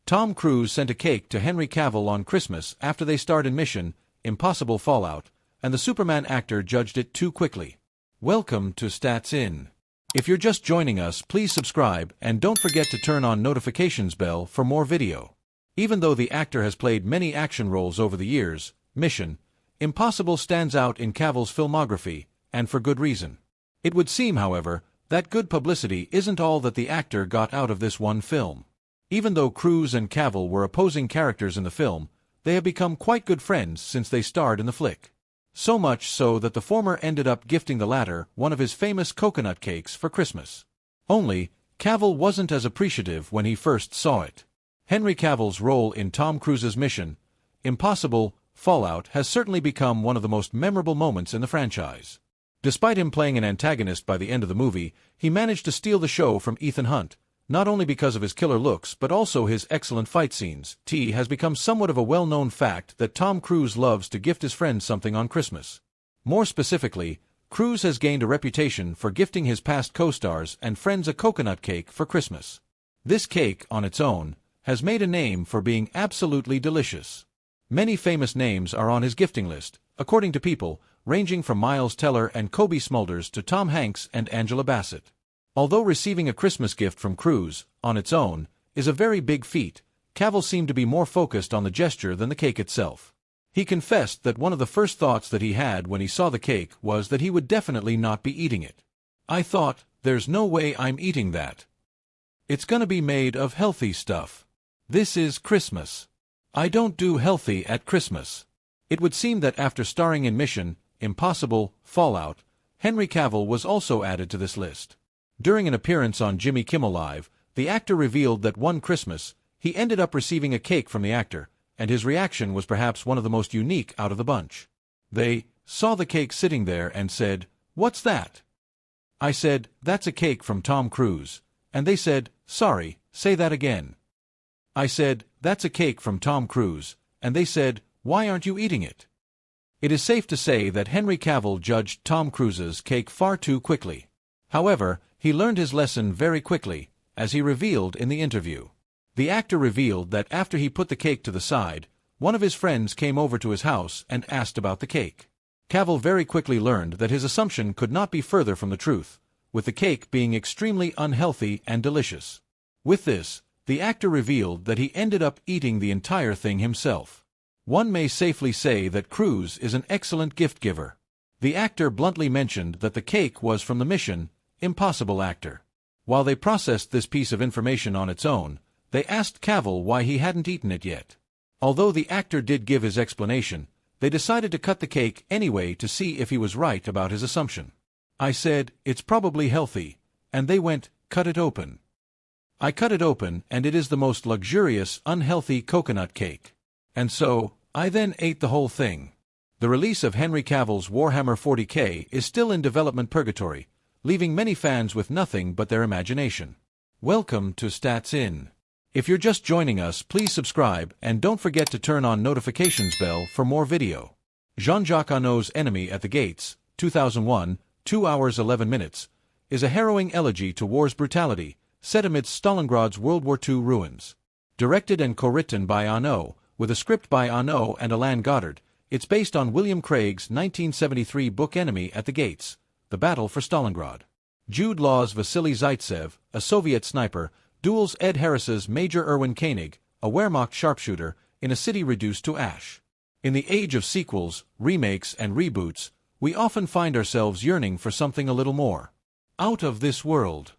Tom Cruise sent a cake to Henry Cavill on Christmas after they starred in Mission: Impossible Fallout, and the Superman actor judged it too quickly. Welcome to Stats In. If you're just joining us, please subscribe and don't forget to turn on notifications bell for more video. Even though the actor has played many action roles over the years, Mission: Impossible stands out in Cavill's filmography, and for good reason. It would seem, however, that good publicity isn't all that the actor got out of this one film. Even though Cruise and Cavill were opposing characters in the film, they have become quite good friends since they starred in the flick. So much so that the former ended up gifting the latter one of his famous coconut cakes for Christmas. Only, Cavill wasn't as appreciative when he first saw it. Henry Cavill's role in Tom Cruise's Mission: Impossible Fallout has certainly become one of the most memorable moments in the franchise. Despite him playing an antagonist by the end of the movie, he managed to steal the show from Ethan Hunt, not only because of his killer looks but also his excellent fight scenes. It has become somewhat of a well-known fact that Tom Cruise loves to gift his friends something on Christmas. More specifically, Cruise has gained a reputation for gifting his past co-stars and friends a coconut cake for Christmas. This cake, on its own, has made a name for being absolutely delicious. Many famous names are on his gifting list, according to People, ranging from Miles Teller and Kobe Smulders to Tom Hanks and Angela Bassett. Although receiving a Christmas gift from Cruise, on its own, is a very big feat, Cavill seemed to be more focused on the gesture than the cake itself. He confessed that one of the first thoughts that he had when he saw the cake was that he would definitely not be eating it. "I thought, there's no way I'm eating that. It's gonna be made of healthy stuff. This is Christmas. I don't do healthy at Christmas." It would seem that after starring in Mission: Impossible Fallout, Henry Cavill was also added to this list. During an appearance on Jimmy Kimmel Live, the actor revealed that one Christmas, he ended up receiving a cake from the actor, and his reaction was perhaps one of the most unique out of the bunch. They saw the cake sitting there and said, "What's that?" I said, "That's a cake from Tom Cruise." And they said, "Sorry, say that again." I said, "That's a cake from Tom Cruise." And they said, "Why aren't you eating it?" It is safe to say that Henry Cavill judged Tom Cruise's cake far too quickly. However, he learned his lesson very quickly, as he revealed in the interview. The actor revealed that after he put the cake to the side, one of his friends came over to his house and asked about the cake. Cavill very quickly learned that his assumption could not be further from the truth, with the cake being extremely unhealthy and delicious. With this, the actor revealed that he ended up eating the entire thing himself. One may safely say that Cruise is an excellent gift giver. The actor bluntly mentioned that the cake was from the Mission: Impossible actor. While they processed this piece of information on its own, they asked Cavill why he hadn't eaten it yet. Although the actor did give his explanation, they decided to cut the cake anyway to see if he was right about his assumption. I said, "It's probably healthy," and they went, "Cut it open." I cut it open, and it is the most luxurious, unhealthy coconut cake. And so, I then ate the whole thing. The release of Henry Cavill's Warhammer 40K is still in development purgatory, leaving many fans with nothing but their imagination. Welcome to Stats In. If you're just joining us, please subscribe and don't forget to turn on notifications bell for more video. Jean-Jacques Annaud's Enemy at the Gates, 2001, 2 hours 11 minutes, is a harrowing elegy to war's brutality, set amidst Stalingrad's World War II ruins. Directed and co-written by Annaud, with a script by Annaud and Alain Goddard, it's based on William Craig's 1973 book Enemy at the Gates: The Battle for Stalingrad. Jude Law's Vasily Zaitsev, a Soviet sniper, duels Ed Harris's Major Erwin Koenig, a Wehrmacht sharpshooter, in a city reduced to ash. In the age of sequels, remakes, and reboots, we often find ourselves yearning for something a little more out of this world.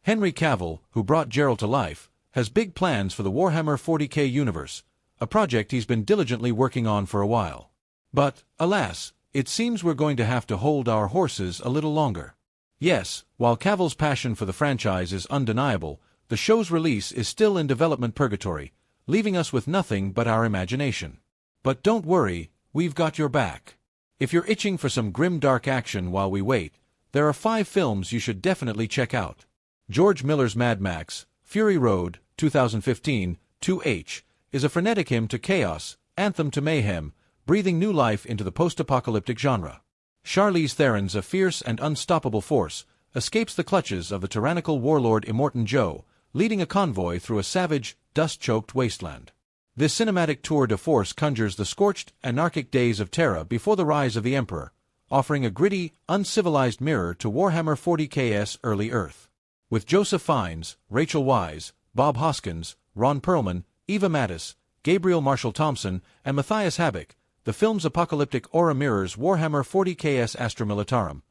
Henry Cavill, who brought Geralt to life, has big plans for the Warhammer 40K universe, a project he's been diligently working on for a while. But, alas, it seems we're going to have to hold our horses a little longer. Yes, while Cavill's passion for the franchise is undeniable, the show's release is still in development purgatory, leaving us with nothing but our imagination. But don't worry, we've got your back. If you're itching for some grim dark action while we wait, there are 5 films you should definitely check out. George Miller's Mad Max: Fury Road, 2015, 2H, is a frenetic hymn to chaos, anthem to mayhem, breathing new life into the post-apocalyptic genre. Charlize Theron's a fierce and unstoppable force, escapes the clutches of the tyrannical warlord Immortan Joe, leading a convoy through a savage, dust-choked wasteland. This cinematic tour de force conjures the scorched, anarchic days of Terra before the rise of the Emperor, offering a gritty, uncivilized mirror to Warhammer 40k's early Earth. With Joseph Fiennes, Rachel Weisz, Bob Hoskins, Ron Perlman, Eva Mattis, Gabriel Marshall Thompson, and Matthias Habich, the film's apocalyptic aura mirrors Warhammer 40k's Astra Militarum,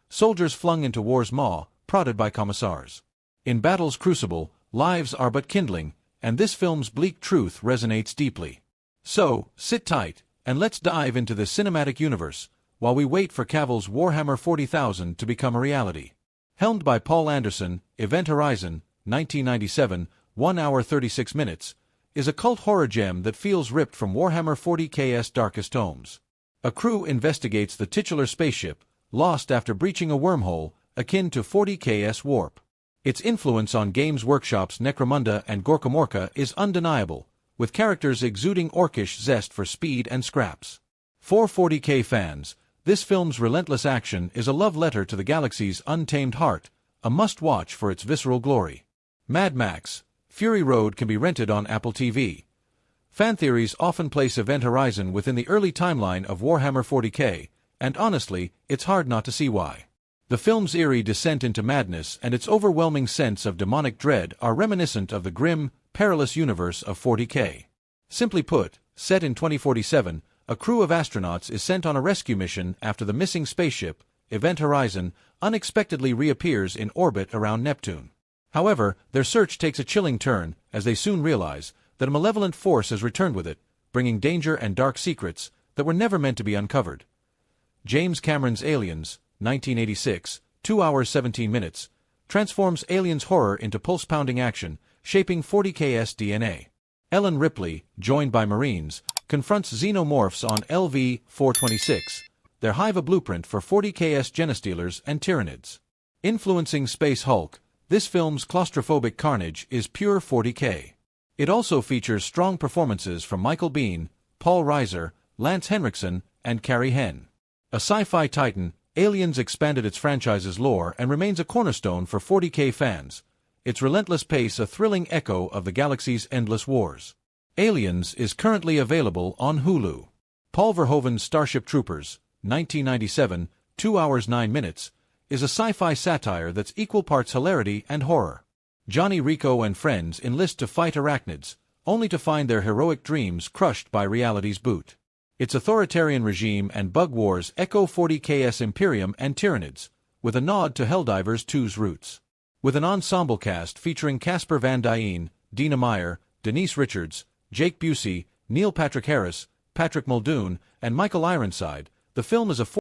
soldiers flung into war's maw, prodded by commissars. In battle's crucible, lives are but kindling, and this film's bleak truth resonates deeply. So, sit tight, and let's dive into this cinematic universe, while we wait for Cavill's Warhammer 40,000 to become a reality. Helmed by Paul Anderson, Event Horizon, 1997, 1 hour 36 minutes, is a cult horror gem that feels ripped from Warhammer 40k's darkest tomes. A crew investigates the titular spaceship, lost after breaching a wormhole, akin to 40k's Warp. Its influence on Games Workshop's Necromunda and Gorkamorka is undeniable, with characters exuding orcish zest for speed and scraps. For 40k fans, this film's relentless action is a love letter to the galaxy's untamed heart, a must-watch for its visceral glory. Mad Max: Fury Road can be rented on Apple TV. Fan theories often place Event Horizon within the early timeline of Warhammer 40k, and honestly, it's hard not to see why. The film's eerie descent into madness and its overwhelming sense of demonic dread are reminiscent of the grim, perilous universe of 40k. Simply put, set in 2047, a crew of astronauts is sent on a rescue mission after the missing spaceship, Event Horizon, unexpectedly reappears in orbit around Neptune. However, their search takes a chilling turn as they soon realize that a malevolent force has returned with it, bringing danger and dark secrets that were never meant to be uncovered. James Cameron's Aliens, 1986, 2 hours 17 minutes, transforms aliens horror into pulse-pounding action, shaping 40k's DNA. Ellen Ripley, joined by Marines, confronts xenomorphs on LV-426, their hive a blueprint for 40k's Genestealers and Tyranids. Influencing Space Hulk, this film's claustrophobic carnage is pure 40k. It also features strong performances from Michael Biehn, Paul Reiser, Lance Henriksen, and Carrie Henn. A sci-fi titan, Aliens expanded its franchise's lore and remains a cornerstone for 40k fans, its relentless pace a thrilling echo of the galaxy's endless wars. Aliens is currently available on Hulu. Paul Verhoeven's Starship Troopers, 1997, 2 hours 9 minutes, is a sci-fi satire that's equal parts hilarity and horror. Johnny Rico and friends enlist to fight arachnids, only to find their heroic dreams crushed by reality's boot. Its authoritarian regime and bug wars echo 40k's Imperium and Tyranids, with a nod to Helldivers 2's roots. With an ensemble cast featuring Casper Van Dien, Dina Meyer, Denise Richards, Jake Busey, Neil Patrick Harris, Patrick Muldoon, and Michael Ironside, the film is a